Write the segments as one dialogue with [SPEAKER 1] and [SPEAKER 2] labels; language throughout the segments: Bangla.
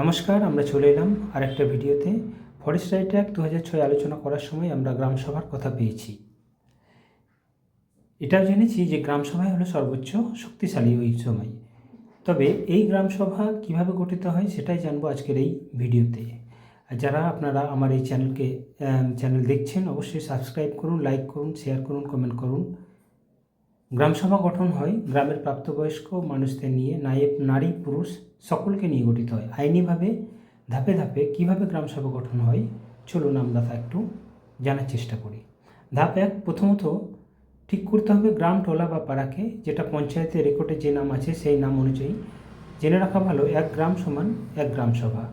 [SPEAKER 1] নমস্কার, আমরা চলে এলাম আরেকটা ভিডিওতে। ফরেস্ট রাইট অ্যাক্ট 2006 আলোচনা করার সময় আমরা গ্রামসভার কথা পেয়েছি। এটাও জেনেছি যে গ্রামসভাই হলো সর্বোচ্চ শক্তিশালী ওই সময়। তবে এই গ্রামসভা কিভাবে গঠিত হয় সেটাই জানবো আজকের এই ভিডিওতে। আর যারা আপনারা আমার এই চ্যানেল দেখছেন অবশ্যই সাবস্ক্রাইব করুন, লাইক করুন, শেয়ার করুন, কমেন্ট করুন। গ্রামসভা গঠন হয় গ্রামের প্রাপ্তবয়স্ক মানুষদের নিয়ে, নারী পুরুষ সকলকে নিয়ে গঠিত হয়। আইনিভাবে ধাপে ধাপে কীভাবে গ্রামসভা গঠন হয় চলুন আমরা তা একটু জানার চেষ্টা করি। ধাপ 1, প্রথমত ঠিক করতে হবে গ্রাম, টলা বা পাড়াকে, যেটা পঞ্চায়েতের রেকর্ডে যে নাম আছে সেই নাম অনুযায়ী জেনে রাখা ভালো। 1 গ্রাম সমান 1 গ্রামসভা।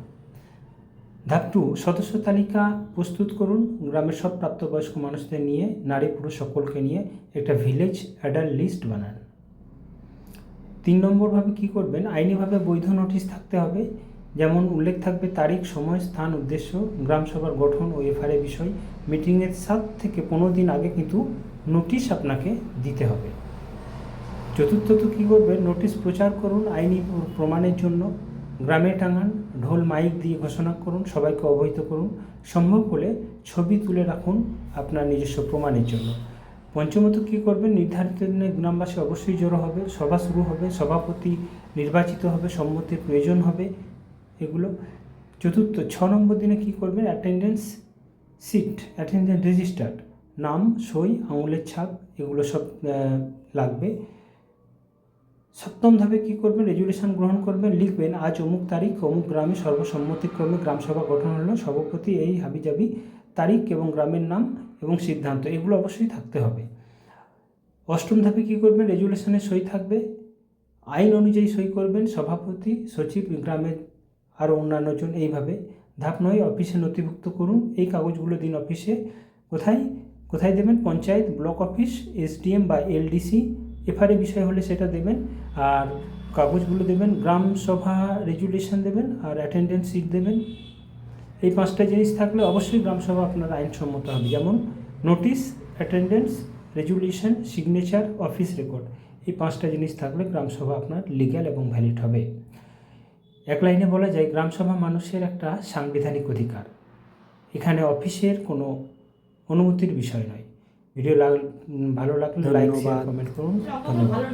[SPEAKER 1] ধাপ 2, সদস্য তালিকা প্রস্তুত করুন। গ্রামের সব প্রাপ্তবয়স্ক মানুষদের নিয়ে, নারী পুরুষ সকলকে নিয়ে একটা ভিলেজ অ্যাডাল্ট লিস্ট বানান। 3 নম্বরভাবে কী করবেন, আইনিভাবে বৈধ নোটিশ থাকতে হবে। যেমন উল্লেখ থাকবে তারিখ, সময়, স্থান, উদ্দেশ্য, গ্রামসভার গঠন ও এফআরএ বিষয়। মিটিংয়ের 7 থেকে 15 দিন আগে কিন্তু নোটিশ আপনাকে দিতে হবে। চতুর্থত কী করবেন, নোটিশ প্রচার করুন আইনি প্রমাণের জন্য। গ্রামে টাঙান, ঢোল মাইক দিয়ে ঘোষণা করুন, সবাইকে অবহিত করুন। সম্ভব হলে ছবি তুলে রাখুন আপনার নিজস্ব প্রমাণের জন্য। পঞ্চমত কী করবেন, নির্ধারিত দিনে গ্রামবাসী অবশ্যই জড়ো হবে, সভা শুরু হবে, সভাপতি নির্বাচিত হবে, সম্মতির প্রয়োজন হবে এগুলো। চতুর্থ 6 নম্বর দিনে কী করবেন, অ্যাটেন্ডেন্স রেজিস্টার, নাম, সই, আঙুলের ছাপ এগুলো সব লাগবে। 7ম ধাপে কী করবেন, রেজুলেশন গ্রহণ করবেন, লিখবেন আজ অমুক তারিখ অমুক গ্রামে সর্বসম্মতিক্রমে গ্রামসভা গঠন হলো, সভাপতি এই হাবিজাবি, তারিখ এবং গ্রামের নাম এবং সিদ্ধান্ত এগুলো অবশ্যই থাকতে হবে। 8ম ধাপে কী করবেন, রেজুলেশনের সই থাকবে, আইন অনুযায়ী সই করবেন সভাপতি, সচিব, গ্রামের আরও অন্যান্য জন এইভাবে। ধাপ 9, অফিসে নথিভুক্ত করুন। এই কাগজগুলো দিন অফিসে। কোথায় দেবেন, পঞ্চায়েত, ব্লক অফিস, এসডিএম বা এলডিসি। এফআরএ বিষয় হলে সেটা দেবেন। আর কাগজগুলো দেবেন, গ্রামসভা রেজুলেশন দেবেন আর অ্যাটেন্ডেন্স শিট দেবেন। এই 5টা জিনিস থাকলে অবশ্যই গ্রামসভা আপনার আইনসম্মত হবে। যেমন notice, attendance, resolution, signature, office record. এই 5টা জিনিস থাকলে গ্রামসভা আপনার লিগ্যাল এবং ভ্যালিড হবে। এক লাইনে বলা যায় গ্রামসভা মানুষের একটা সাংবিধানিক অধিকার। এখানে অফিসের কোনো অনুমতির বিষয় নয়। ভিডিও ভালো লাগলে লাইক, শেয়ার, কমেন্ট করুন। ধন্যবাদ।